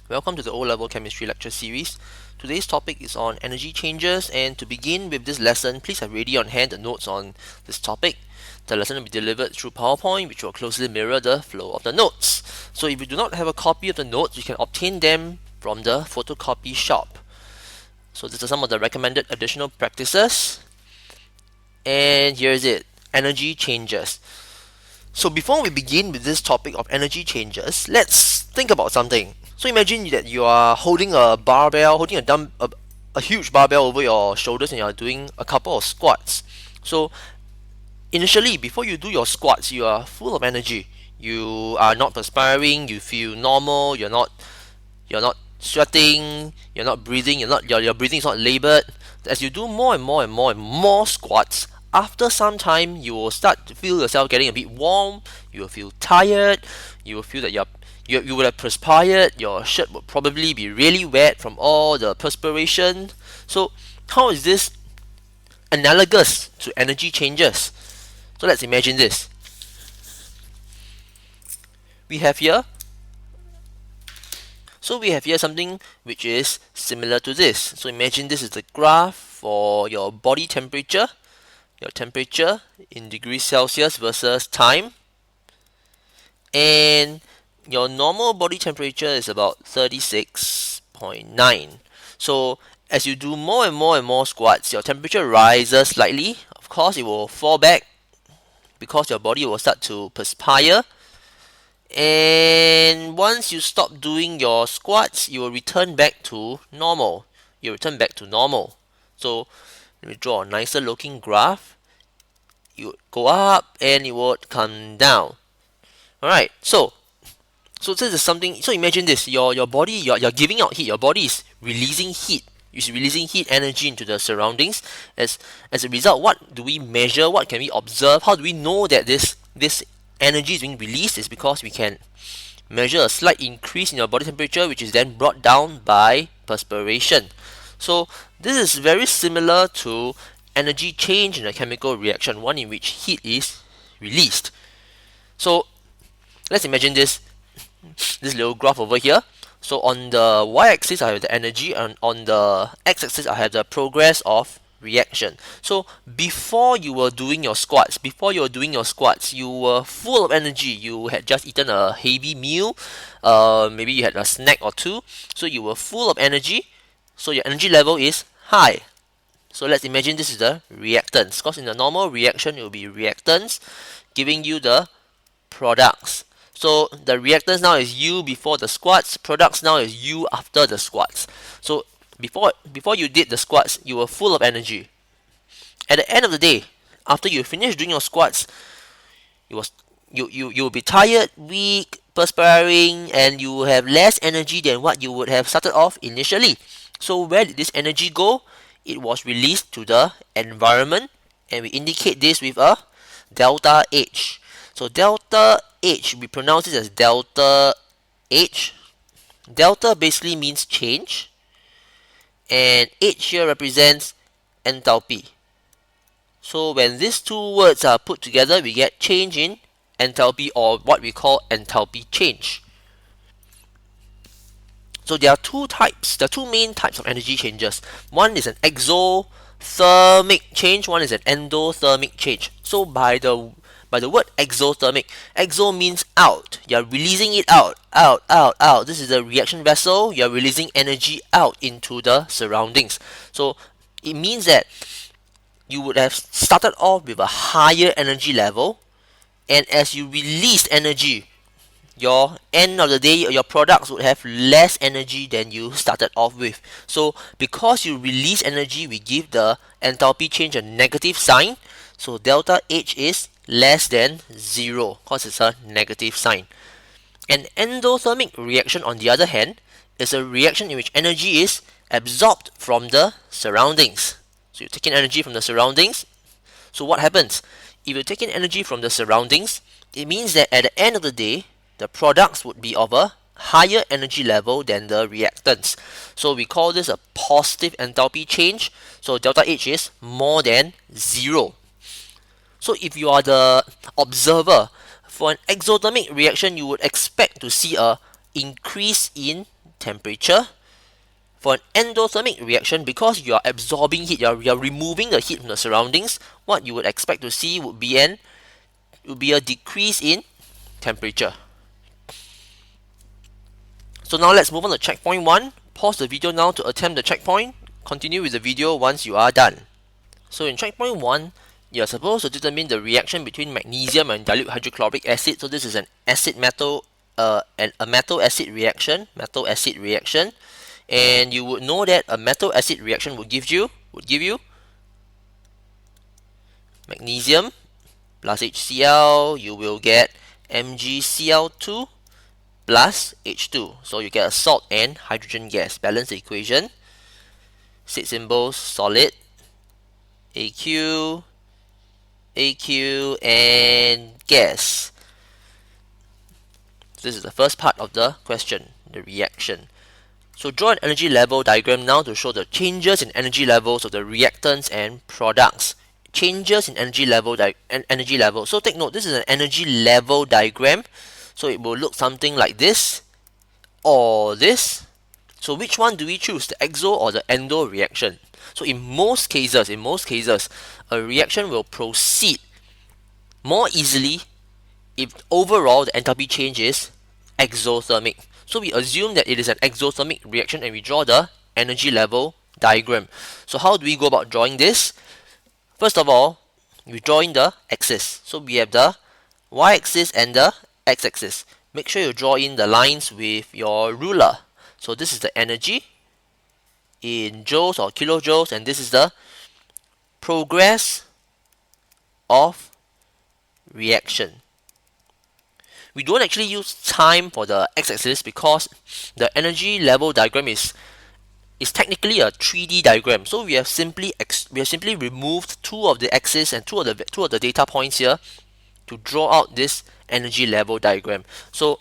Welcome to the O-Level Chemistry Lecture Series. Today's topic is on energy changes, and to begin with this lesson, please have ready on hand the notes on this topic. The lesson will be delivered through PowerPoint, which will closely mirror the flow of the notes. So if you do not have a copy of the notes, you can obtain them from the photocopy shop. So these are some of the recommended additional practices. And here's it, energy changes. So before we begin with this topic of energy changes, let's think about something. So imagine that you are holding a barbell, holding a huge barbell over your shoulders, and you are doing a couple of squats. So initially, before you do your squats, you are full of energy. You are not perspiring. You feel normal. You're not sweating. You're not breathing. Your breathing is not labored. As you do more and more squats, after some time, you will start to feel yourself getting a bit warm. You will feel tired. You will feel that you would have perspired. Your shirt would probably be really wet from all the perspiration. So how is this analogous to energy changes? So let's imagine this. We have here something which is similar to this. So imagine this is the graph for your body temperature. Your temperature in degrees Celsius versus time, and your normal body temperature is about 36.9. So as you do more and more squats, your temperature rises slightly. Of course, it will fall back because your body will start to perspire. And once you stop doing your squats, you will return back to normal. So let me draw a nicer looking graph. You would go up and it would come down. Alright, so this is something. So imagine this, your body, you're giving out heat. Your body is releasing heat. It's releasing heat energy into the surroundings. As a result, what do we measure? What can we observe? How do we know that this energy is being released? Is because we can measure a slight increase in your body temperature, which is then brought down by perspiration. So this is very similar to energy change in a chemical reaction, one in which heat is released. So let's imagine this little graph over here. So on the y-axis I have the energy, and on the x-axis I have the progress of reaction. So before you were doing your squats, you were full of energy. You had just eaten a heavy meal, maybe you had a snack or two, so you were full of energy. So your energy level is high. So let's imagine this is the reactants, because in the normal reaction it will be reactants giving you the products. So the reactants now is you before the squats, products now is you after the squats. So before you did the squats, you were full of energy. At the end of the day, after you finish doing your squats, you will be tired, weak, perspiring, and you will have less energy than what you would have started off initially. So where did this energy go? It was released to the environment, and we indicate this with a delta H. So delta H, we pronounce it as delta H. Delta basically means change, and H here represents enthalpy. So when these two words are put together, we get change in enthalpy, or what we call enthalpy change. So there are two main types of energy changes. One is an exothermic change, one is an endothermic change. So by the word exothermic, exo means out. You're releasing it out. This is the reaction vessel. You're releasing energy out into the surroundings. So it means that you would have started off with a higher energy level, and as you release energy, your end of the day, your products would have less energy than you started off with. So because you release energy, we give the enthalpy change a negative sign. So delta H is less than 0 because it's a negative sign. An endothermic reaction, on the other hand, is a reaction in which energy is absorbed from the surroundings. So you take in energy from the surroundings. So what happens? If you take in energy from the surroundings, it means that at the end of the day, the products would be of a higher energy level than the reactants. So we call this a positive enthalpy change. So delta H is more than 0. So if you are the observer, for an exothermic reaction, you would expect to see a increase in temperature. For an endothermic reaction, because you are absorbing heat, you are removing the heat from the surroundings, what you would expect to see would be a decrease in temperature. So now let's move on to checkpoint 1. Pause the video now to attempt the checkpoint. Continue with the video once you are done. So in checkpoint 1, you are supposed to determine the reaction between magnesium and dilute hydrochloric acid. So this is an acid metal and a metal acid reaction, and you would know that a metal acid reaction would give you magnesium plus HCl. You will get MgCl2 plus H2. So you get a salt and hydrogen gas. Balance the equation. State symbols solid, AQ, and gas. So this is the first part of the question, the reaction. So draw an energy level diagram now to show the changes in energy levels of the reactants and products. Changes in energy level. So take note, this is an energy level diagram. So it will look something like this or this. So which one do we choose, the exo or the endo reaction? So in most cases, a reaction will proceed more easily if overall the enthalpy change is exothermic. So we assume that it is an exothermic reaction and we draw the energy level diagram. So how do we go about drawing this? First of all, we draw in the axis. So we have the y-axis and the x-axis. Make sure you draw in the lines with your ruler. So this is the energy in joules or kilojoules, and this is the progress of reaction. We don't actually use time for the x-axis because the energy level diagram is technically a 3D diagram. So we have simply removed two of the axes and two of the data points here to draw out this energy level diagram. So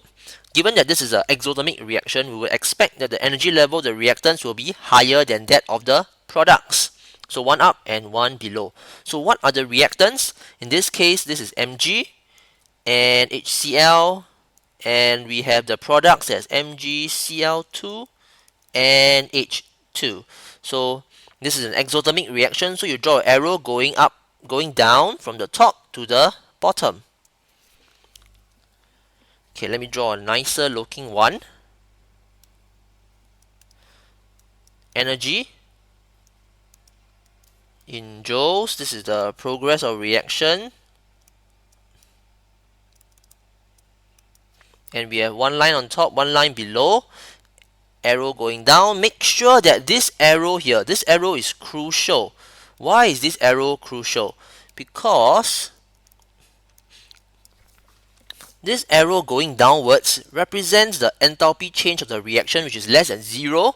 given that this is an exothermic reaction, we would expect that the energy level of the reactants will be higher than that of the products. So one up and one below. So what are the reactants? In this case, this is Mg and HCl, and we have the products as MgCl2 and H2. So this is an exothermic reaction, so you draw an arrow going down from the top to the bottom. Okay, let me draw a nicer looking one. Energy in joules, this is the progress of reaction. And we have one line on top, one line below, arrow going down. Make sure that this arrow here, this arrow is crucial. Why is this arrow crucial? Because this arrow going downwards represents the enthalpy change of the reaction, which is less than 0,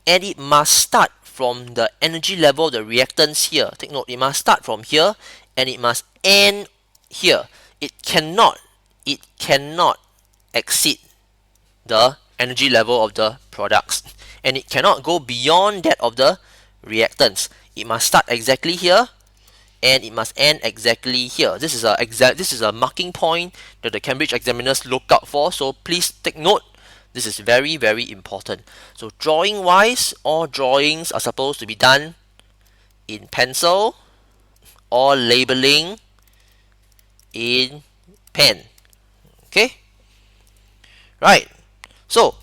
and it must start from the energy level of the reactants here. Take note, it must start from here and it must end here. It cannot exceed the energy level of the products, and it cannot go beyond that of the reactants. It must start exactly here and it must end exactly here. This is a marking point that the Cambridge examiners look out for, so please take note. This is very, very important. So drawing wise, all drawings are supposed to be done in pencil or labeling in pen. Okay? Right. So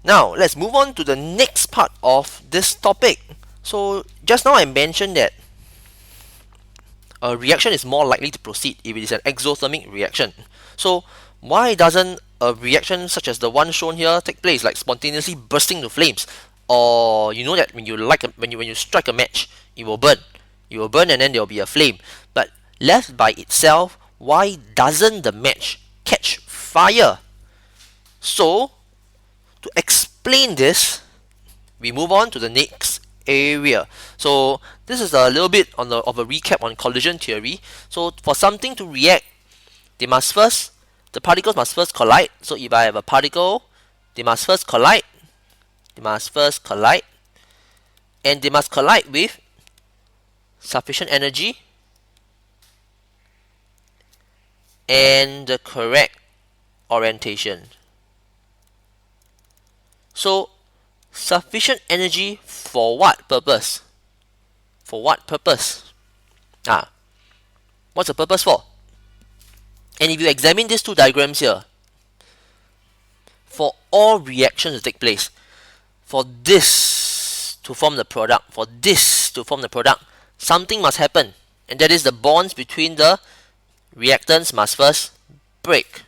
now let's move on to the next part of this topic. So just now I mentioned that a reaction is more likely to proceed if it is an exothermic reaction. So why doesn't a reaction such as the one shown here take place, like spontaneously bursting into flames? Or you know that when you strike a match, it will burn. It will burn and then there will be a flame. But left by itself, why doesn't the match catch fire? So to explain this, we move on to the next area. So this is a little bit of a recap on collision theory. So for something to react, the particles must first collide. So if I have a particle, they must first collide, and they must collide with sufficient energy and the correct orientation. So sufficient energy for what purpose? For what purpose? What's the purpose for? And if you examine these two diagrams here, for all reactions to take place, for this to form the product, for this to form the product, something must happen, and that is the bonds between the reactants must first break.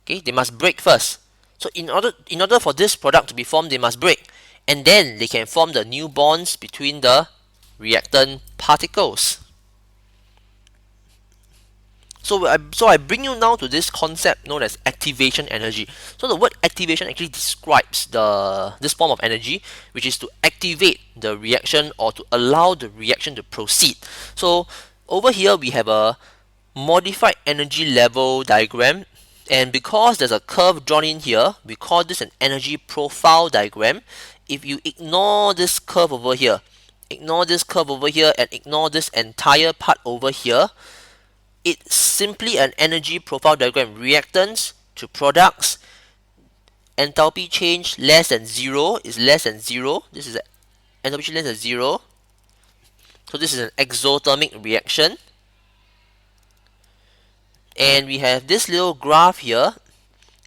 Okay, they must break first. So in order for this product to be formed, they must break, and then they can form the new bonds between the reactant particles. So I bring you now to this concept known as activation energy. So the word activation actually describes this form of energy, which is to activate the reaction or to allow the reaction to proceed. So over here we have a modified energy level diagram, and because there's a curve drawn in here, we call this an energy profile diagram. If you ignore this curve over here, and ignore this entire part over here, it's simply an energy profile diagram. Reactants to products, enthalpy change less than 0 is less than 0. This is enthalpy change less than 0. So this is an exothermic reaction. And we have this little graph here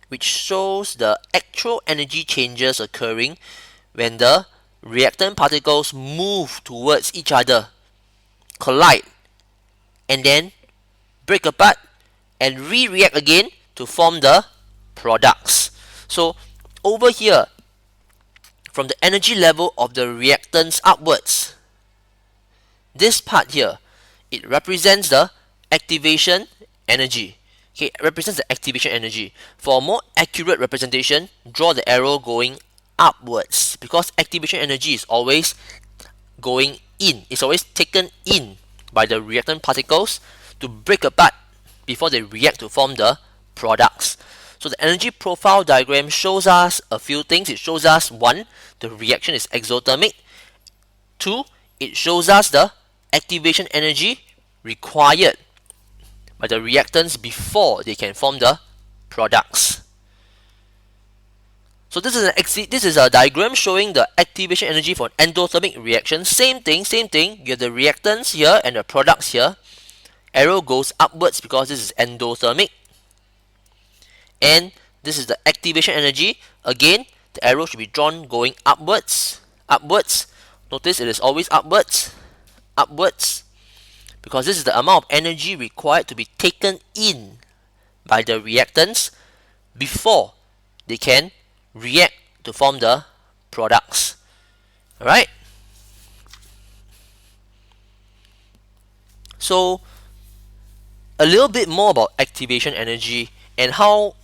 which shows the actual energy changes occurring when the reactant particles move towards each other, collide, and then break apart and re-react again to form the products. So over here, from the energy level of the reactants upwards, this part here, it represents the activation energy. Okay, it represents the activation energy. For a more accurate representation, draw the arrow going upwards, because activation energy is always going in. It's always taken in by the reactant particles to break apart before they react to form the products. So the energy profile diagram shows us a few things. It shows us 1, the reaction is exothermic. 2, it shows us the activation energy required by the reactants before they can form the products. So this is a diagram showing the activation energy for an endothermic reaction. Same thing. You have the reactants here and the products here. Arrow goes upwards because this is endothermic. And this is the activation energy. Again, the arrow should be drawn going upwards. Notice it is always upwards. Because this is the amount of energy required to be taken in by the reactants before they can react to form the products. Alright? So a little bit more about activation energy and how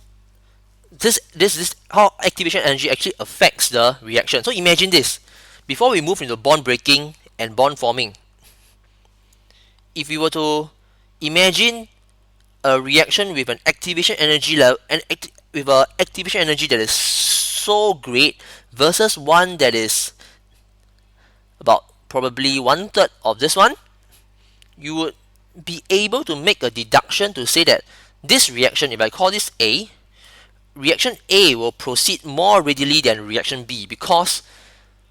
how activation energy actually affects the reaction. So imagine this. Before we move into bond breaking and bond forming, if we were to imagine a reaction with an activation energy level with an activation energy that is so great versus one that is about probably 1/3 of this one, you would be able to make a deduction to say that this reaction, if I call this A, reaction A will proceed more readily than reaction B, because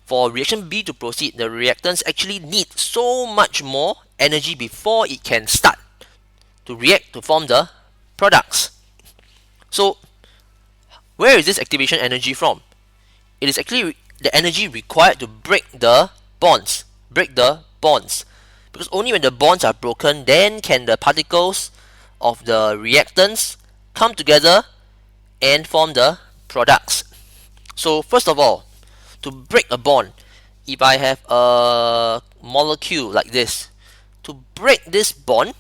for reaction B to proceed, the reactants actually need so much more energy before it can start to react to form the products. So where is this activation energy from? It is actually the energy required to break the bonds. Because only when the bonds are broken, then can the particles of the reactants come together and form the products. So first of all, to break a bond, if I have a molecule like this, to break this bond,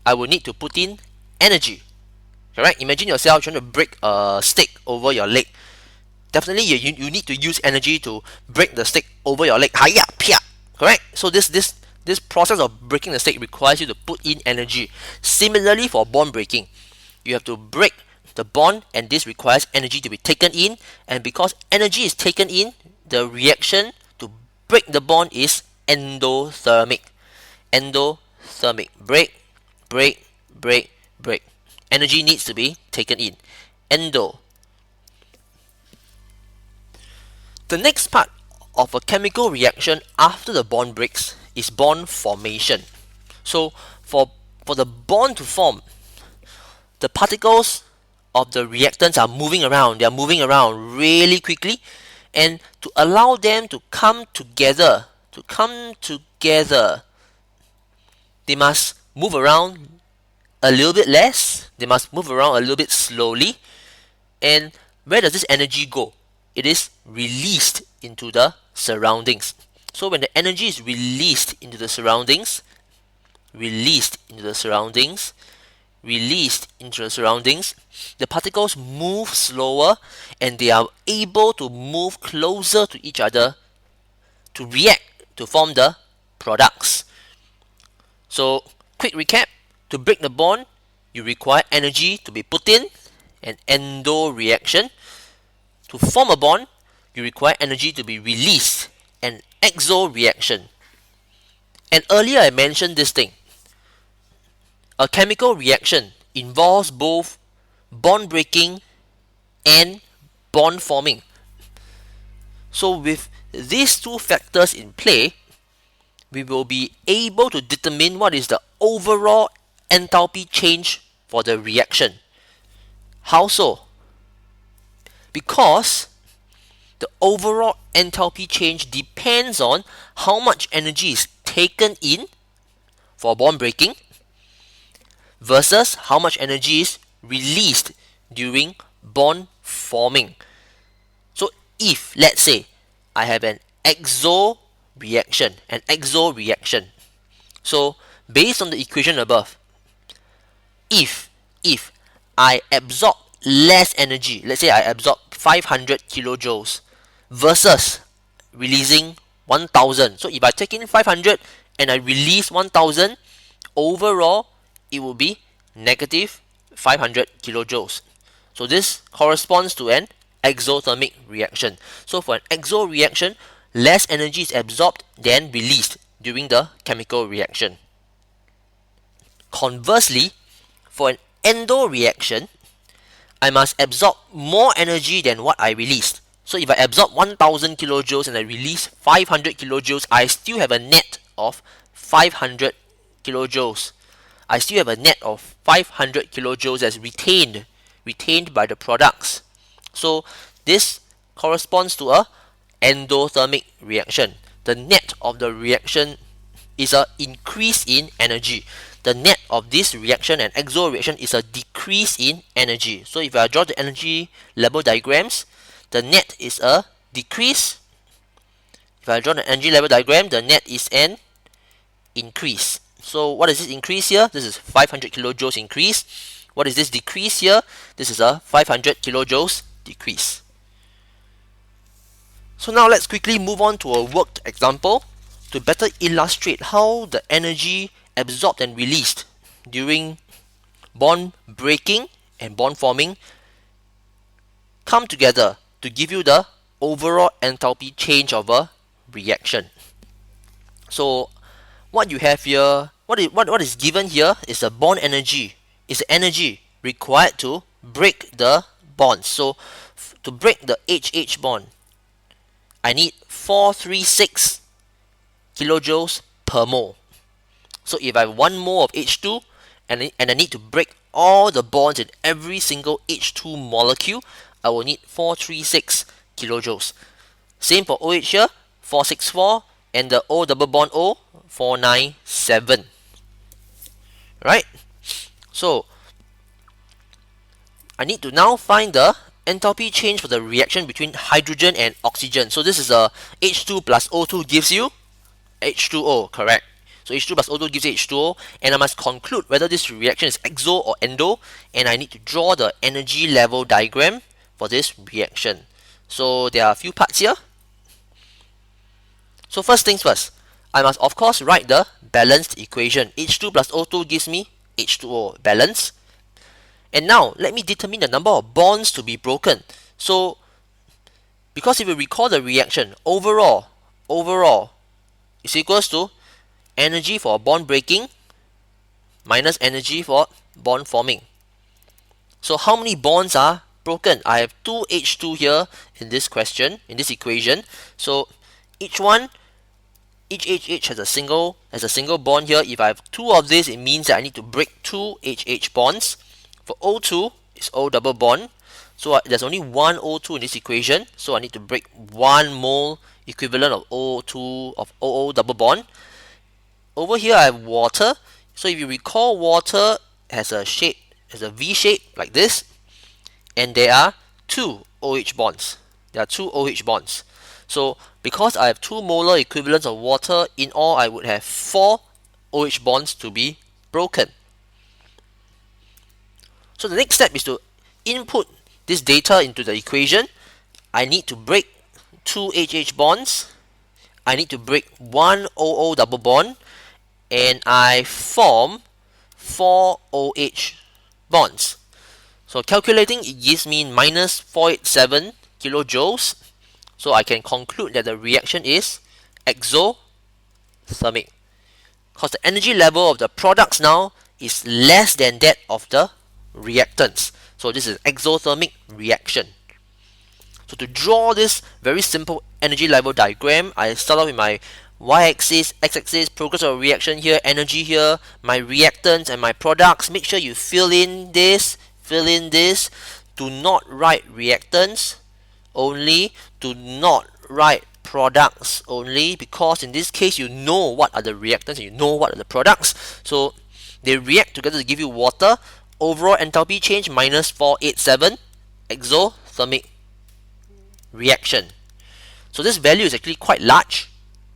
I will need to put in energy. Correct? Imagine yourself trying to break a stick over your leg. Definitely you need to use energy to break the stick over your leg. Hiya, pia. Correct? So this process of breaking the stick requires you to put in energy. Similarly for bond breaking, you have to break the bond, and this requires energy to be taken in, and because energy is taken in, the reaction to break the bond is endothermic. Break. Energy needs to be taken in. The next part of a chemical reaction after the bond breaks is bond formation. So for the bond to form, the particles of the reactants are moving around. They are moving around really quickly, and to allow them to come together, they must move around a little bit less. They must move around a little bit slowly. And where does this energy go? It is released into the surroundings. So when the energy is released into the surroundings, the particles move slower, and they are able to move closer to each other to react to form the products. So, quick recap: to break the bond, you require energy to be put in, an endo reaction. To form a bond, you require energy to be released, an exo reaction. And earlier I mentioned this thing. A chemical reaction involves both bond breaking and bond forming. So with these two factors in play, we will be able to determine what is the overall enthalpy change for the reaction. How so? Because the overall enthalpy change depends on how much energy is taken in for bond breaking versus how much energy is released during bond forming. So if, let's say, I have an exo reaction, so based on the equation above, if I absorb less energy, let's say I absorb 500 kilojoules versus releasing 1000. So if I take in 500 and I release 1000, overall it will be negative 500 kilojoules. So this corresponds to an exothermic reaction. So for an exo reaction, less energy is absorbed than released during the chemical reaction. Conversely, for an endo reaction, I must absorb more energy than what I released. So if I absorb 1000 kilojoules and I release 500 kilojoules, I still have a net of 500 kilojoules. I still have a net of 500 kilojoules as retained by the products. So this corresponds to a endothermic reaction. The net of the reaction is an increase in energy. The net of this reaction and exo reaction is a decrease in energy. So if I draw the energy level diagrams, the net is a decrease. If I draw the energy level diagram, the net is an increase. So what is this increase here? This is 500 kilojoules increase. What is this decrease here? This is a 500 kilojoules decrease. So now let's quickly move on to a worked example to better illustrate how the energy absorbed and released during bond breaking and bond forming come together to give you the overall enthalpy change of a reaction. So what you have here, what is given here is the bond energy. It's the energy required to break the bonds. So to break the HH bond, I need 436 kilojoules per mole. So if I have 1 mole of H2 and I need to break all the bonds in every single H2 molecule, I will need 436 kilojoules. Same for OH here, 464, and the O double bond O, 497. Right? So I need to now find the enthalpy change for the reaction between hydrogen and oxygen. So this is a H2 plus O2 gives you H2O, correct? So H2 plus O2 gives H2O, and I must conclude whether this reaction is exo or endo, and I need to draw the energy level diagram for this reaction. So there are a few parts here. So first things first, I must of course write the balanced equation. H2 plus O2 gives me H2O, balance. And now let me determine the number of bonds to be broken. So because if you recall the reaction, overall is equals to energy for bond breaking minus energy for bond forming. So how many bonds are broken. I have two H2 here in this question, in this equation. So each H has a single bond here. If I have two of this, it means that I need to break two H bonds. For O2, it's O double bond. So there's only one O2 in this equation. So I need to break 1 mole equivalent of O2 of OO double bond. Over here I have water. So if you recall, water has a shape, has a V shape like this, and there are two OH bonds. There are two OH bonds. So because I have 2 molar equivalents of water, in all I would have 4 OH bonds to be broken. So the next step is to input this data into the equation. I need to break 2 HH bonds. I need to break 1 OO double bond, and I form 4 OH bonds. So calculating, it gives me minus 487 kilojoules. So I can conclude that the reaction is exothermic, because the energy level of the products now is less than that of the reactants. So this is an exothermic reaction. So to draw this very simple energy level diagram, I start off with my y-axis, x-axis, progress of a reaction here, energy here, my reactants and my products. Make sure you fill in this. Do not write reactants only. Do not write products only, because in this case you know what are the reactants and you know what are the products. So they react together to give you water. Overall enthalpy change minus 487, exothermic reaction. So this value is actually quite large.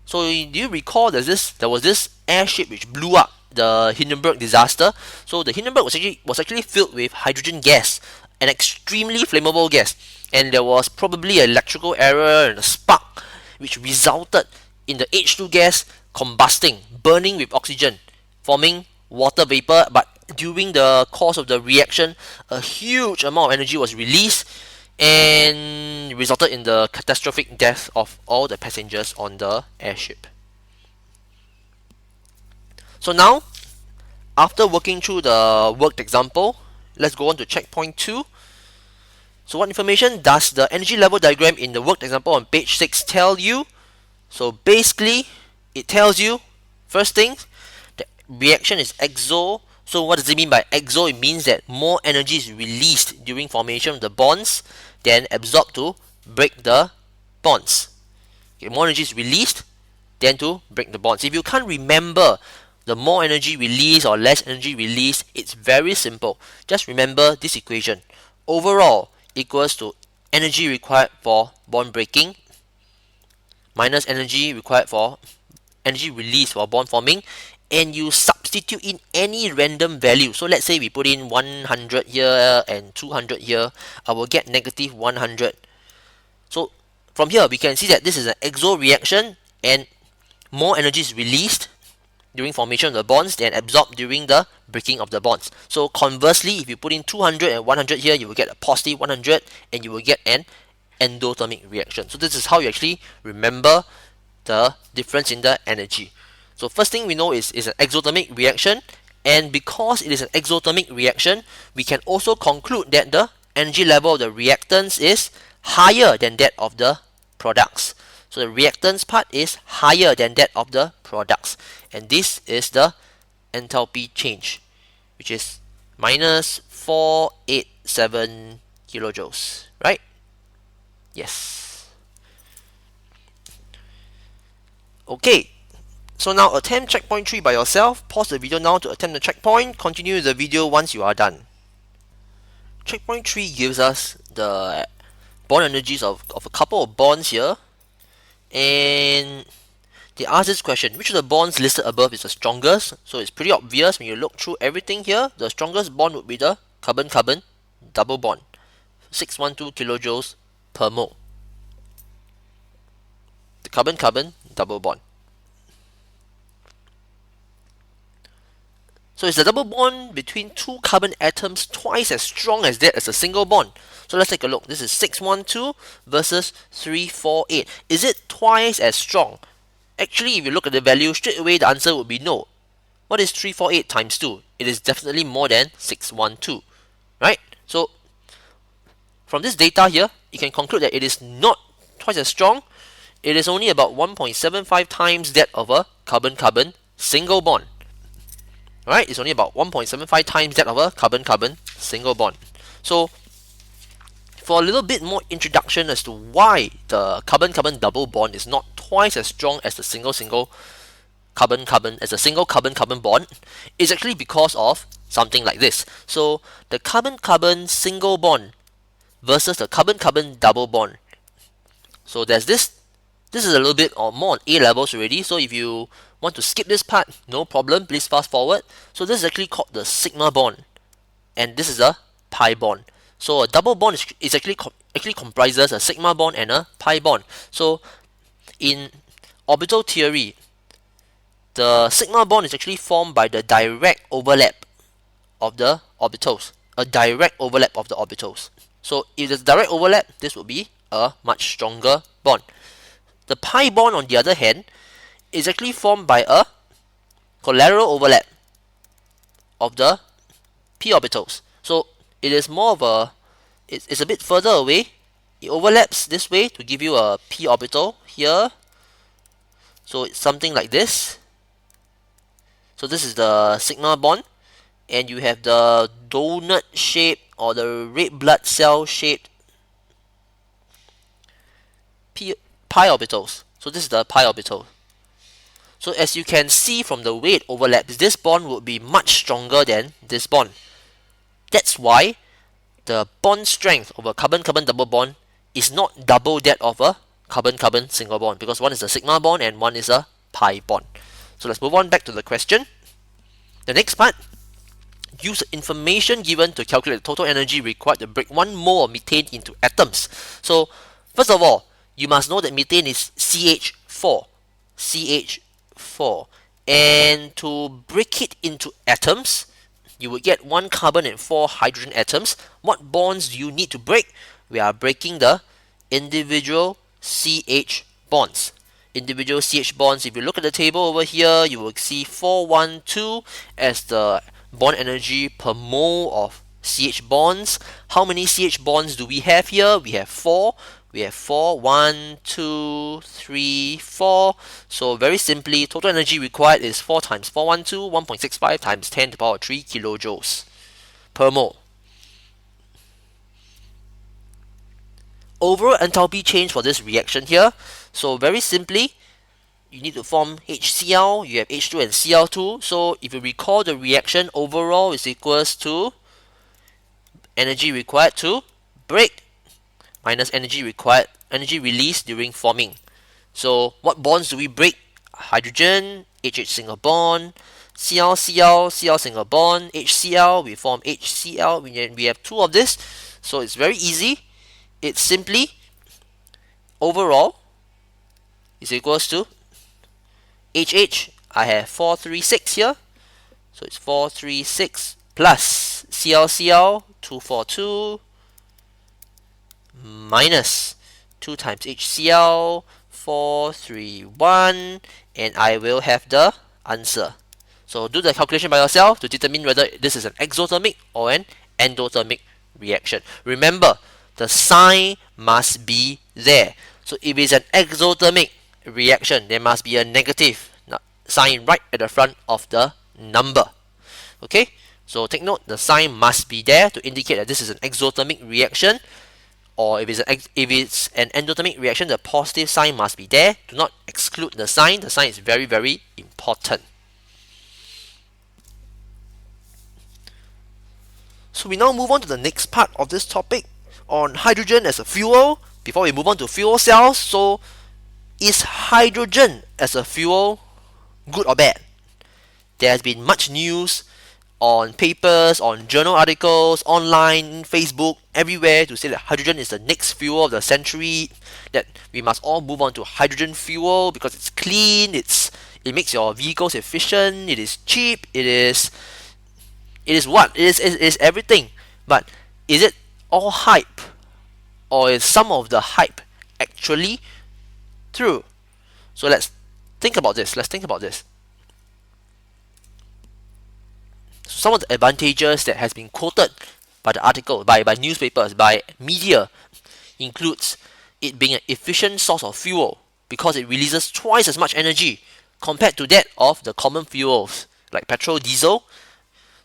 So do you recall there was this airship which blew up, the Hindenburg disaster? So the Hindenburg was actually filled with hydrogen gas, an extremely flammable gas, and there was probably an electrical error and a spark which resulted in the H2 gas combusting, burning with oxygen, forming water vapor. But during the course of the reaction, a huge amount of energy was released and resulted in the catastrophic death of all the passengers on the airship. So now, after working through the worked example, let's go on to checkpoint 2. So what information does the energy level diagram in the worked example on page 6 tell you? So basically, it tells you, first thing, the reaction is exo. So what does it mean by exo? It means that more energy is released during formation of the bonds than absorbed to break the bonds. Okay, more energy is released than to break the bonds. If you can't remember the more energy released or less energy released, it's very simple. Just remember this equation. Overall equals to energy required for bond breaking minus energy required for energy released for bond forming, and you substitute in any random value. So let's say we put in 100 here and 200 here, I will get negative 100. So from here we can see that this is an exo reaction and more energy is released during formation of the bonds than absorbed during the breaking of the bonds. So conversely, if you put in 200 and 100 here, you will get a positive 100 and you will get an endothermic reaction. So this is how you actually remember the difference in the energy. So first thing we know is an exothermic reaction, and because it is an exothermic reaction, we can also conclude that the energy level of the reactants is higher than that of the products. So the reactants part is higher than that of the products, and this is the enthalpy change, which is minus 487 kilojoules, right? Yes. Okay, so now attempt checkpoint 3 by yourself. Pause the video now to attempt the checkpoint. Continue the video once you are done. Checkpoint 3 gives us the bond energies of a couple of bonds here, and they ask this question: which of the bonds listed above is the strongest? So it's pretty obvious when you look through everything here. The strongest bond would be the carbon-carbon double bond, 612 kilojoules per mole. The carbon-carbon double bond. So is the double bond between two carbon atoms twice as strong as that as a single bond? So let's take a look. This is 612 versus 348. Is it twice as strong? Actually, if you look at the value, straight away the answer would be no. What is 348 times 2? It is definitely more than 612, right? So from this data here, you can conclude that it is not twice as strong. It is only about 1.75 times that of a carbon-carbon single bond. Right? It's only about 1.75 times that of a carbon-carbon single bond. So, for a little bit more introduction as to why the carbon-carbon double bond is not twice as strong as the single carbon-carbon bond, is actually because of something like this. So, the carbon-carbon single bond versus the carbon-carbon double bond. So there's this. This is a little bit or more on A levels already. So if you want to skip this part, no problem. Please fast forward. So this is actually called the sigma bond, and this is a pi bond. So a double bond is actually comprises a sigma bond and a pi bond. So in orbital theory, the sigma bond is actually formed by the direct overlap of the orbitals. A direct overlap of the orbitals. So if there's direct overlap, this will be a much stronger bond. The pi bond, on the other hand, is actually formed by a collateral overlap of the p orbitals. So it is more of a, it's a bit further away. It overlaps this way to give you a p orbital here. So it's something like this. So this is the sigma bond, and you have the donut shape or the red blood cell shaped pi orbitals. So this is the pi orbital. So as you can see from the way it overlaps, this bond would be much stronger than this bond. That's why the bond strength of a carbon-carbon double bond is not double that of a carbon-carbon single bond, because one is a sigma bond and one is a pi bond. So let's move on back to the question. The next part, use information given to calculate the total energy required to break 1 mole of methane into atoms. So first of all, you must know that methane is CH4. CH4. And to break it into atoms, you would get 1 carbon and 4 hydrogen atoms. What bonds do you need to break? We are breaking the individual CH bonds. Individual CH bonds, if you look at the table over here, you will see 412 as the bond energy per mole of CH bonds. How many CH bonds do we have here? We have 4. We have 4, 1, 2, 3, 4. So very simply, total energy required is 4 times 412, 1.65 times 10 to the power 3 kilojoules per mole. Overall enthalpy change for this reaction here. So very simply, you need to form HCl, you have H2 and Cl2. So if you recall, the reaction overall is equals to energy required to break minus energy released during forming. So what bonds do we break? Hydrogen, HH single bond, Cl, Cl, Cl single bond, HCl, we form HCl, we have 2 of this. So it's very easy. It's simply overall is equals to HH, I have 436 here. So it's 436 plus ClCl, 242 minus 2 times HCl, 431, and I will have the answer. So do the calculation by yourself to determine whether this is an exothermic or an endothermic reaction. Remember, the sign must be there. So if it's an exothermic reaction, there must be a negative sign right at the front of the number. Okay, so take note, the sign must be there to indicate that this is an exothermic reaction. Or if it's an endothermic reaction, the positive sign must be there. Do not exclude the sign. The sign is very, very important. So we now move on to the next part of this topic on hydrogen as a fuel. Before we move on to fuel cells, so is hydrogen as a fuel good or bad? There has been much news on papers, on journal articles, online, Facebook, everywhere to say that hydrogen is the next fuel of the century, that we must all move on to hydrogen fuel because it's clean, it makes your vehicles efficient, it is cheap, it is what? It is everything. But is it all hype? Or is some of the hype actually true? So let's think about this. Some of the advantages that has been quoted by the article, by newspapers, by media, includes it being an efficient source of fuel because it releases twice as much energy compared to that of the common fuels like petrol, diesel.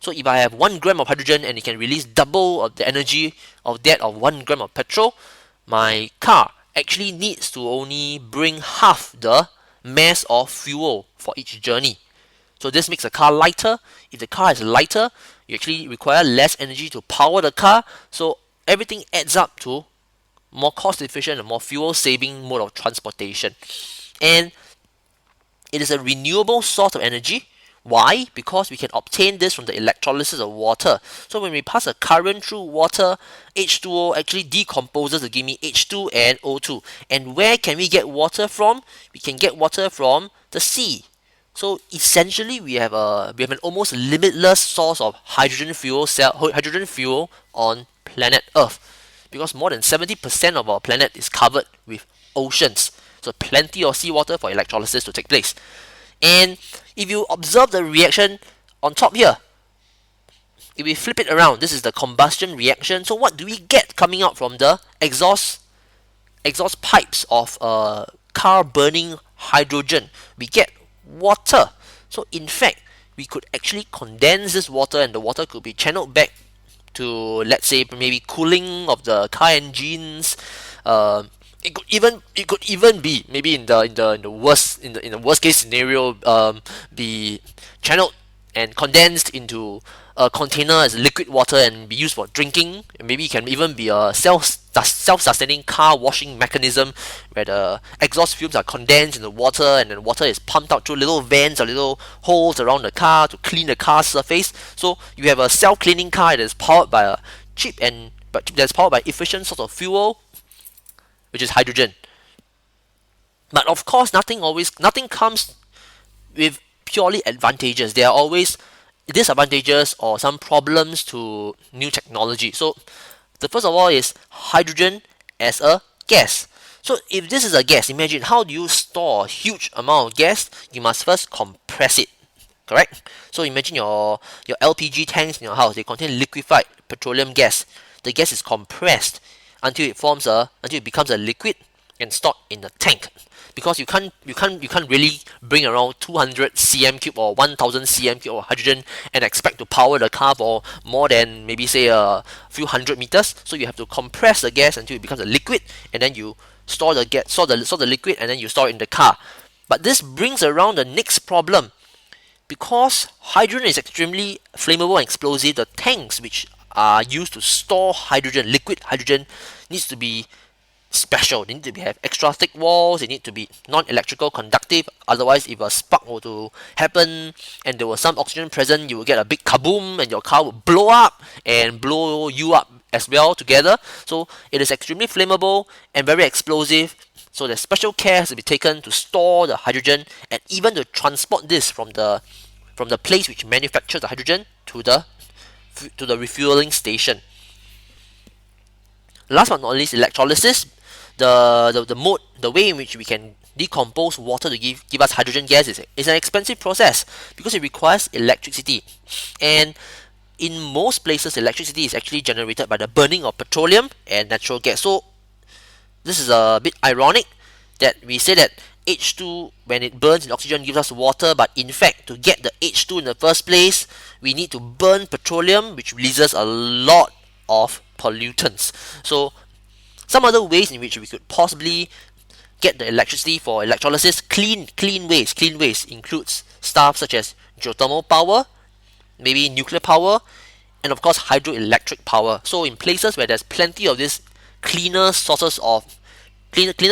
So if I have 1 gram of hydrogen and it can release double of the energy of that of 1 gram of petrol, my car actually needs to only bring half the mass of fuel for each journey. So this makes the car lighter. If the car is lighter, you actually require less energy to power the car. So everything adds up to more cost efficient and more fuel saving mode of transportation. And it is a renewable source of energy. Why? Because we can obtain this from the electrolysis of water. So when we pass a current through water, H2O actually decomposes to give me H2 and O2. And where can we get water from? We can get water from the sea. So essentially, we have an almost limitless source of hydrogen fuel on planet Earth, because more than 70% of our planet is covered with oceans. So plenty of seawater for electrolysis to take place. And if you observe the reaction on top here, if we flip it around, this is the combustion reaction. So what do we get coming out from the exhaust pipes of a car burning hydrogen? We get water. So in fact, we could actually condense this water, and the water could be channeled back to, let's say, maybe cooling of the car engines. It could even be maybe in the worst case scenario, be channeled and condensed into a container as liquid water and be used for drinking. Maybe it can even be a self-sustaining car washing mechanism where the exhaust fumes are condensed in the water, and then water is pumped out through little vents or little holes around the car to clean the car surface. So you have a self-cleaning car that is powered by a that's powered by efficient source of fuel, which is hydrogen. But of course, nothing comes with purely advantages. There are always disadvantages or some problems to new technology. So the first of all is hydrogen as a gas. So if this is a gas, imagine how do you store a huge amount of gas? You must first compress it, correct? So imagine your LPG tanks in your house, they contain liquefied petroleum gas. The gas is compressed until it becomes a liquid and stored in the tank. Because you can't really bring around 200 cm cube or 1000 cm cube of hydrogen and expect to power the car for more than maybe say a few hundred meters. So you have to compress the gas until it becomes a liquid, and then you store the liquid, and then you store it in the car. But this brings around the next problem. Because hydrogen is extremely flammable and explosive, the tanks which are used to store hydrogen, liquid hydrogen, needs to be special. They need to have extra thick walls. They need to be non-electrical conductive. Otherwise, if a spark were to happen and there was some oxygen present, you will get a big kaboom and your car will blow up and blow you up as well together. So it is extremely flammable and very explosive. So there's special care has to be taken to store the hydrogen and even to transport this from the place which manufactures the hydrogen to the refueling station. Last but not least, electrolysis. The way in which we can decompose water to give us hydrogen gas is an expensive process because it requires electricity. And in most places, electricity is actually generated by the burning of petroleum and natural gas. So this is a bit ironic that we say that H2, when it burns in oxygen, gives us water, but in fact, to get the H2 in the first place, we need to burn petroleum, which releases a lot of pollutants. So some other ways in which we could possibly get the electricity for electrolysis, clean ways includes stuff such as geothermal power, maybe nuclear power, and of course hydroelectric power. So in places where there's plenty of these cleaner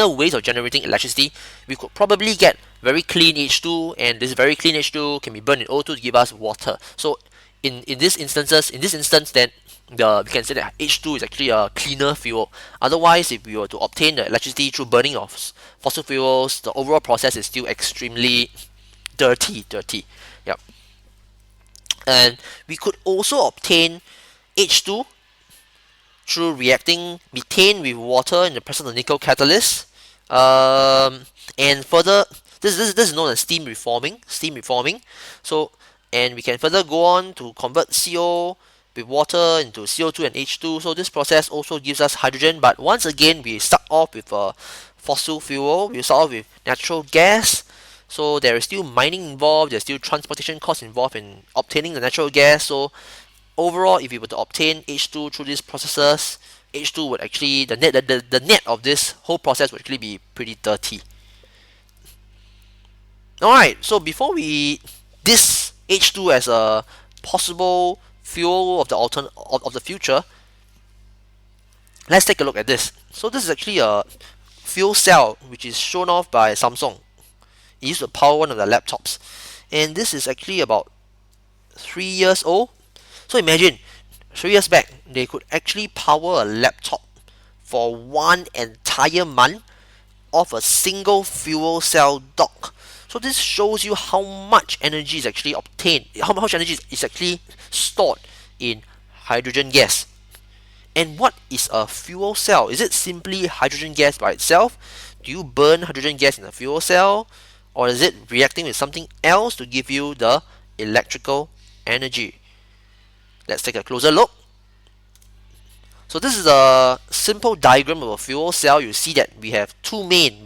ways of generating electricity, we could probably get very clean H2, and this very clean H2 can be burned in O2 to give us water. So in this instance, then we can say that H2 is actually a cleaner fuel. Otherwise, if we were to obtain the electricity through burning of fossil fuels, the overall process is still extremely dirty. Yep. And we could also obtain H2 through reacting methane with water in the presence of nickel catalyst. And further, this is known as steam reforming. So, and we can further go on to convert CO with water into CO2 and H2. So this process also gives us hydrogen, but once again we start off with a fossil fuel, we start off with natural gas. So there is still mining involved, there's still transportation costs involved in obtaining the natural gas. So overall, if we were to obtain H2 through these processes, H2 would actually, the net of this whole process would actually be pretty dirty. Alright, so before we this H2 as a possible fuel of the future, let's take a look at this. So this is actually a fuel cell which is shown off by Samsung. It used to power one of the laptops, and this is actually about 3 years old. So imagine 3 years back they could actually power a laptop for one entire month off a single fuel cell dock. So this shows you how much energy is actually obtained, how much energy is actually stored in hydrogen gas. And what is a fuel cell? Is it simply hydrogen gas by itself? Do you burn hydrogen gas in a fuel cell? Or is it reacting with something else to give you the electrical energy? Let's take a closer look. So this is a simple diagram of a fuel cell. You see that we have two main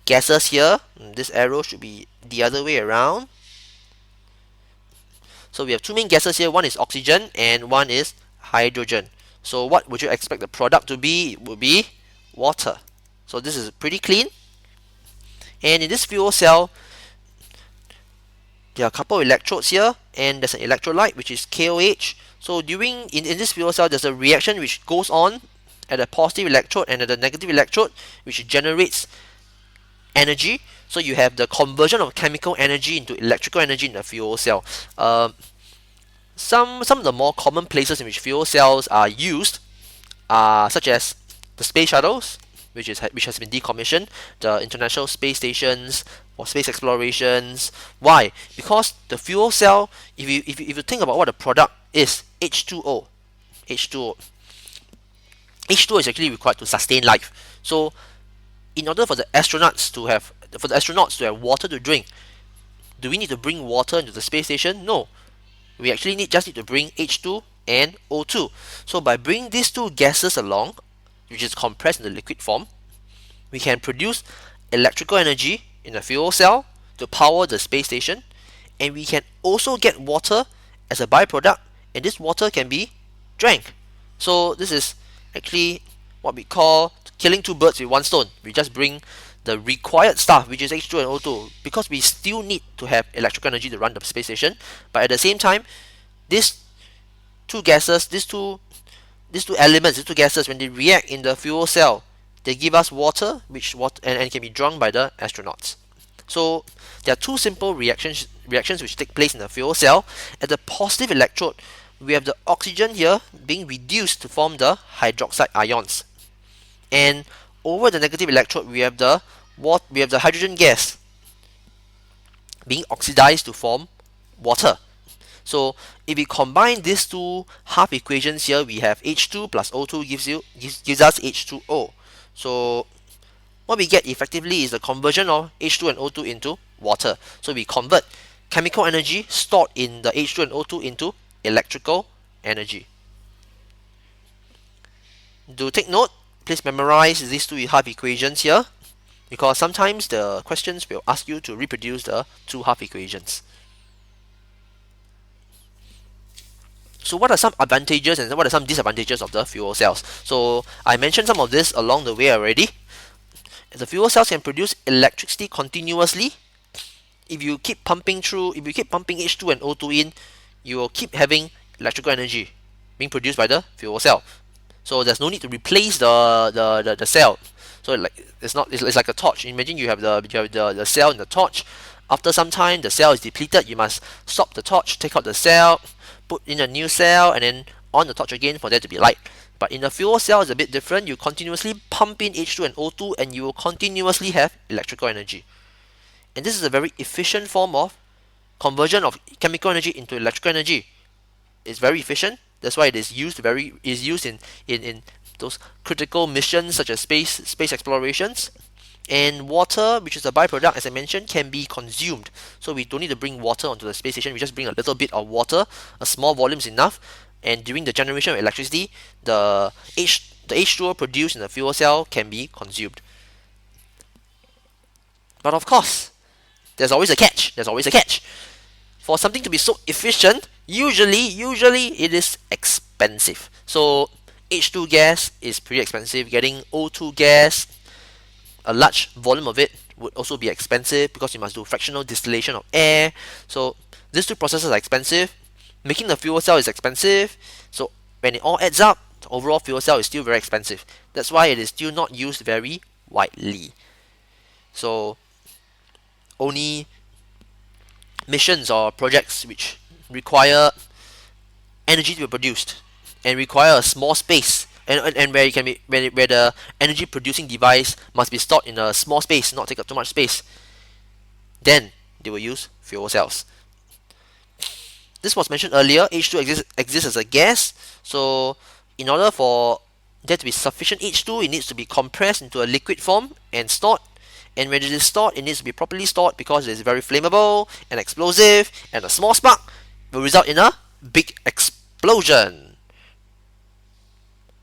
gases here. This arrow should be the other way around. So we have two main gases here. One is oxygen and one is hydrogen. So what would you expect the product to be? It would be water. So this is pretty clean. And in this fuel cell, there are a couple of electrodes here, and there's an electrolyte which is KOH. So in this fuel cell, there's a reaction which goes on at the positive electrode and at the negative electrode, which generates energy. So you have the conversion of chemical energy into electrical energy in the fuel cell. Some of the more common places in which fuel cells are used are such as the space shuttles, which has been decommissioned, the international space stations for space explorations. Why? Because the fuel cell, if you think about what the product is, H2O. H2O is actually required to sustain life. So in order for the astronauts to have water to drink, do we need to bring water into the space station? No. We actually just need to bring H2 and O2. So by bringing these two gases along, which is compressed in the liquid form, we can produce electrical energy in the fuel cell to power the space station, and we can also get water as a byproduct, and this water can be drank. So this is actually what we call killing two birds with one stone. We just bring the required stuff, which is H2 and O2, because we still need to have electrical energy to run the space station. But at the same time, these two gases, these two gases, when they react in the fuel cell, they give us water, and can be drunk by the astronauts. So there are two simple reactions which take place in the fuel cell. At the positive electrode, we have the oxygen here being reduced to form the hydroxide ions, and over the negative electrode, we have the hydrogen gas being oxidized to form water. So if we combine these two half equations here, we have H2 plus O2 gives us H2O. So what we get effectively is the conversion of H2 and O2 into water. So we convert chemical energy stored in the H2 and O2 into electrical energy. Do take note, please memorize these two half equations here, because sometimes the questions will ask you to reproduce the two half equations. So what are some advantages and what are some disadvantages of the fuel cells? So I mentioned some of this along the way already. The fuel cells can produce electricity continuously. If you keep pumping H2 and O2 in, you will keep having electrical energy being produced by the fuel cell. So there's no need to replace the cell. So it's like a torch. Imagine you have the cell in the torch. After some time, the cell is depleted. You must stop the torch, take out the cell, put in a new cell, and then on the torch again for there to be light. But in a fuel cell, it's a bit different. You continuously pump in H2 and O2, and you will continuously have electrical energy. And this is a very efficient form of conversion of chemical energy into electrical energy. It's very efficient. That's why it is used in those critical missions such as space explorations. And water, which is a byproduct, as I mentioned, can be consumed. So we don't need to bring water onto the space station. We just bring a little bit of water. A small volume is enough. And during the generation of electricity, the H2O produced in the fuel cell can be consumed. But of course, there's always a catch. There's always a catch. For something to be so efficient, usually it is expensive. So H2 gas is pretty expensive. Getting O2 gas, a large volume of it, would also be expensive because you must do fractional distillation of air. So these two processes are expensive. Making the fuel cell is expensive. So when it all adds up, the overall fuel cell is still very expensive. That's why it is still not used very widely. So only missions or projects which require energy to be produced and require a small space, and where it can be where the energy producing device must be stored in a small space, not take up too much space, then they will use fuel cells. This was mentioned earlier. H2 exists as a gas, so in order for there to be sufficient H2, it needs to be compressed into a liquid form and stored. And when it is stored, it needs to be properly stored because it is very flammable and explosive, and a small spark will result in a big explosion.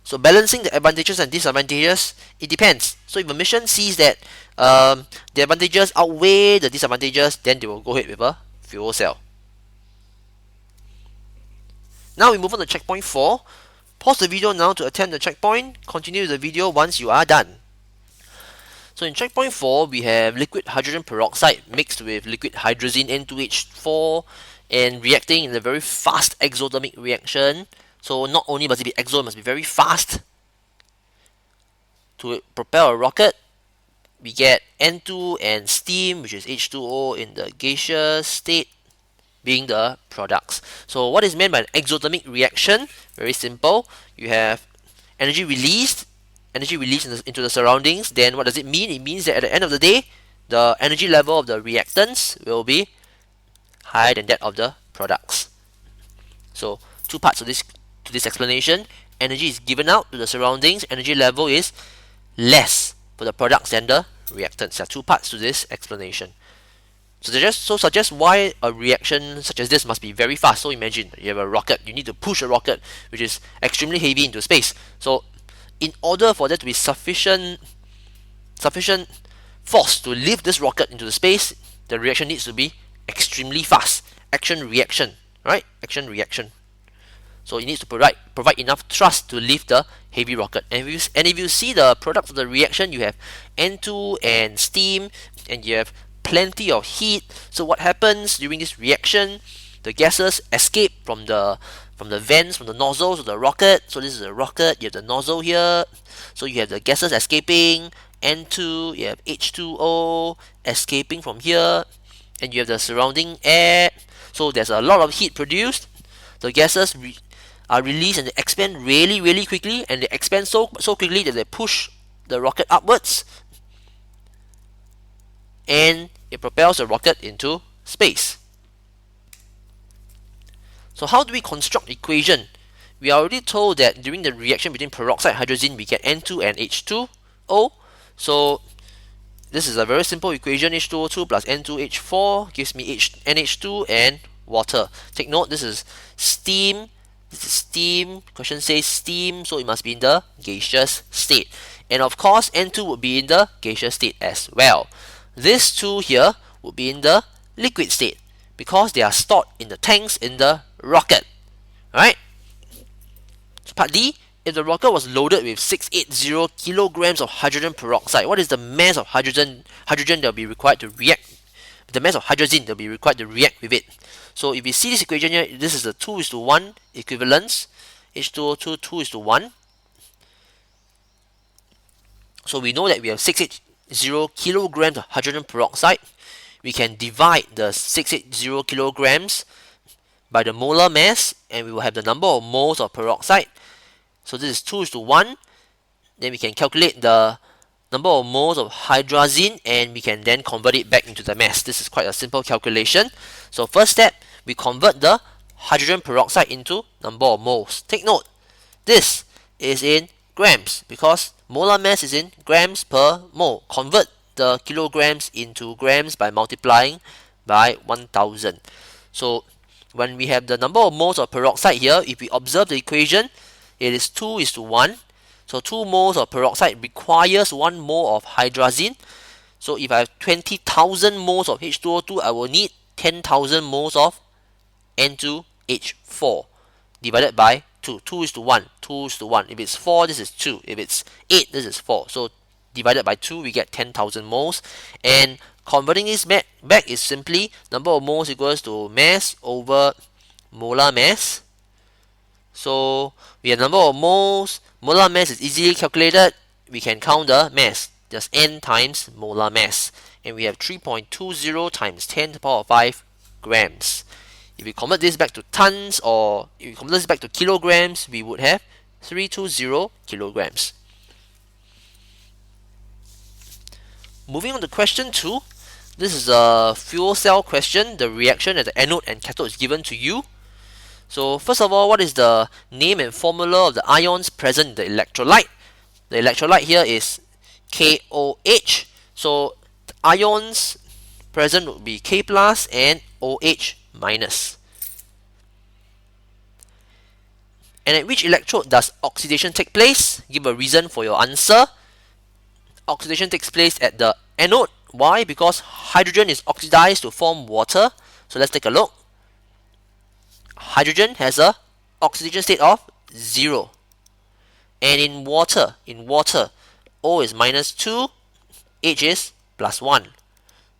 So balancing the advantages and disadvantages, it depends. So if a mission sees that the advantages outweigh the disadvantages, then they will go ahead with a fuel cell. Now we move on to checkpoint 4. Pause the video now to attempt the checkpoint. Continue the video once you are done. So in checkpoint 4, we have liquid hydrogen peroxide mixed with liquid hydrazine N2H4 and reacting in a very fast exothermic reaction. So not only must it be exo, it must be very fast. To propel a rocket, we get N2 and steam, which is H2O in the gaseous state, being the products. So what is meant by an exothermic reaction? Very simple. You have energy released into the surroundings. Then what does it mean? It means that at the end of the day, the energy level of the reactants will be higher than that of the products. So two parts to this explanation. Energy is given out to the surroundings. Energy level is less for the products than the reactants. There are two parts to this explanation. So suggest why a reaction such as this must be very fast. So imagine you have a rocket. You need to push a rocket which is extremely heavy into space. So in order for there to be sufficient force to lift this rocket into the space, the reaction needs to be extremely fast. Action reaction, right? Action reaction. So it needs to provide enough thrust to lift the heavy rocket. And if you see the product of the reaction, you have N2 and steam, and you have plenty of heat. So what happens during this reaction? The gases escape from the vents, from the nozzles of the rocket. So this is a rocket, you have the nozzle here. So you have the gases escaping, N2, you have H2O escaping from here, and you have the surrounding air. So there's a lot of heat produced. The gases are released and they expand really quickly, and they expand so quickly that they push the rocket upwards, and it propels the rocket into space. So how do we construct the equation? We are already told that during the reaction between peroxide and hydrazine, we get N2 and H2O. So this is a very simple equation. H2O2 plus N2H4 gives me NH2 and water. Take note, this is steam. This is steam. Question says steam, so it must be in the gaseous state. And of course, N2 would be in the gaseous state as well. These two here would be in the liquid state because they are stored in the tanks in the rocket. Right? So part D, if the rocket was loaded with 680 kilograms of hydrogen peroxide, what is the mass of hydrogen that will be required to react? The mass of hydrazine that will be required to react with it. So if you see this equation here, this is the 2:1 equivalence. H2O2 2:1. So we know that we have 680 kilograms of hydrogen peroxide. We can divide the 680 kilograms by the molar mass, and we will have the number of moles of peroxide. So this is 2:1. Then we can calculate the number of moles of hydrazine, and we can then convert it back into the mass. This is quite a simple calculation. So first step, we convert the hydrogen peroxide into number of moles. Take note, this is in grams because molar mass is in grams per mole. Convert the kilograms into grams by multiplying by 1000. So when we have the number of moles of peroxide here, if we observe the equation, it is 2:1. So 2 moles of peroxide requires 1 mole of hydrazine. So if I have 20,000 moles of H2O2, I will need 10,000 moles of N2H4 divided by 2. 2:1. 2:1. If it's 4, this is 2. If it's 8, this is 4. So divided by 2, we get 10,000 moles. And converting this back is simply number of moles equals to mass over molar mass. So we have number of moles. Molar mass is easily calculated. We can count the mass. Just N times molar mass. And we have 3.20 times 10 to the power of 5 grams. If we convert this back to tons, or if we convert this back to kilograms, we would have 320 kilograms. Moving on to question 2. This is a fuel cell question. The reaction at the anode and cathode is given to you. So first of all, what is the name and formula of the ions present in the electrolyte? The electrolyte here is KOH. So the ions present would be K plus and OH minus. And at which electrode does oxidation take place? Give a reason for your answer. Oxidation takes place at the anode. Why? Because hydrogen is oxidized to form water. So let's take a look. Hydrogen has a oxidation state of 0. And in water, O is minus 2, H is plus 1.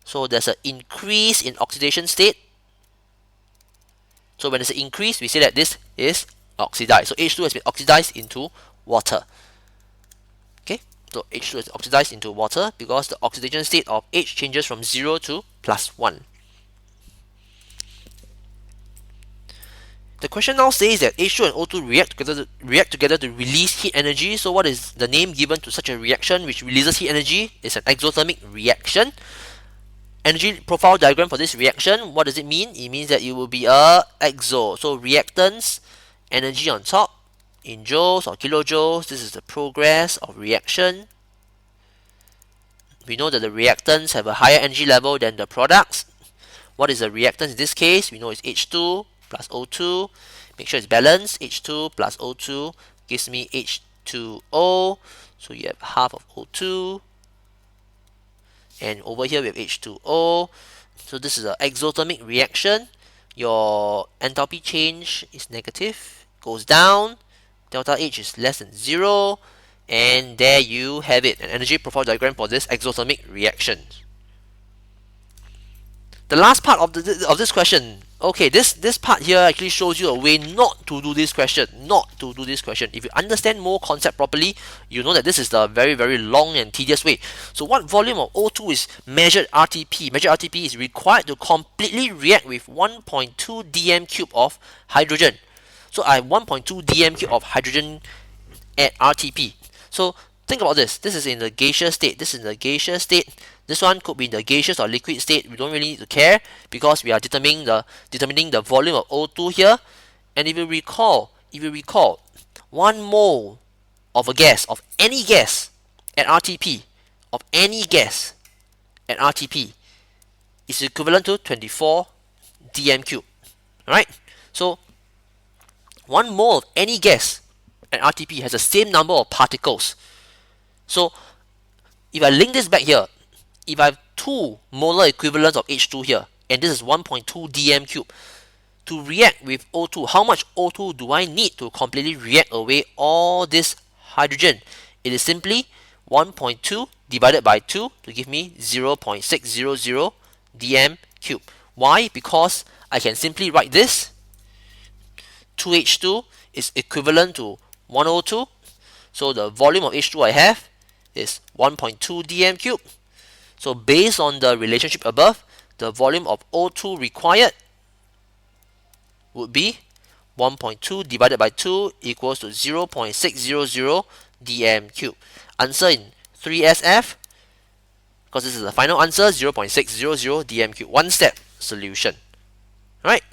So there's an increase in oxidation state. So when there's an increase, we say that this is oxidized. So H2 has been oxidized into water. Okay, so H2 is oxidized into water because the oxidation state of H changes from 0 to plus 1. The question now says that H2 and O2 react together to release heat energy. So what is the name given to such a reaction which releases heat energy? It's an exothermic reaction. Energy profile diagram for this reaction, what does it mean? It means that it will be a exo. So reactants, energy on top, in joules or kilojoules. This is the progress of reaction. We know that the reactants have a higher energy level than the products. What is the reactants in this case? We know it's H2 plus O2. Make sure it's balanced. H2 plus O2 gives me H2O. So you have half of O2. And over here we have H2O. So this is an exothermic reaction. Your enthalpy change is negative, goes down. Delta H is less than 0. And there you have it, an energy profile diagram for this exothermic reaction. The last part of this question. Okay, this part here actually shows you a way not to do this question. If you understand more concept properly, you know that this is the very, very long and tedious way. So what volume of O2 is measured RTP? Measured RTP is required to completely react with 1.2 dm cube of hydrogen. So I have 1.2 dm cube of hydrogen at RTP. So think about this. This is in the gaseous state. This one could be in the gaseous or liquid state. We don't really need to care because we are determining the volume of O2 here. And if you recall, 1 mole of a gas, of any gas at RTP, is equivalent to 24 dm cube. Alright? So 1 mole of any gas at RTP has the same number of particles. So if I link this back here, if I have 2 molar equivalents of H2 here, and this is 1.2 dm cube, to react with O2, how much O2 do I need to completely react away all this hydrogen? It is simply 1.2 divided by 2 to give me 0.600 dm cube. Why? Because I can simply write this. 2H2 is equivalent to 1 O2. So the volume of H2 I have is 1.2 dm cube. So based on the relationship above, the volume of O2 required would be 1.2 divided by 2 equals to 0.600 dm cube. Answer in 3SF, because this is the final answer, 0.600 dm cube. One step solution. Alright.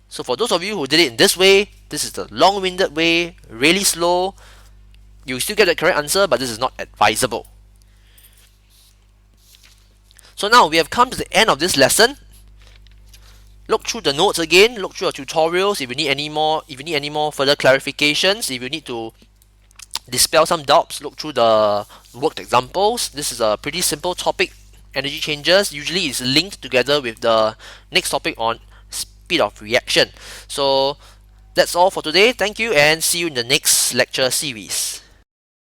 So for those of you who did it in this way, this is the long-winded way, really slow. You still get the correct answer, but this is not advisable. So now we have come to the end of this lesson. Look through the notes again, look through your tutorials if you need any more, further clarifications, if you need to dispel some doubts, look through the worked examples. This is a pretty simple topic, energy changes. Usually it's linked together with the next topic on speed of reaction. So that's all for today. Thank you and see you in the next lecture series.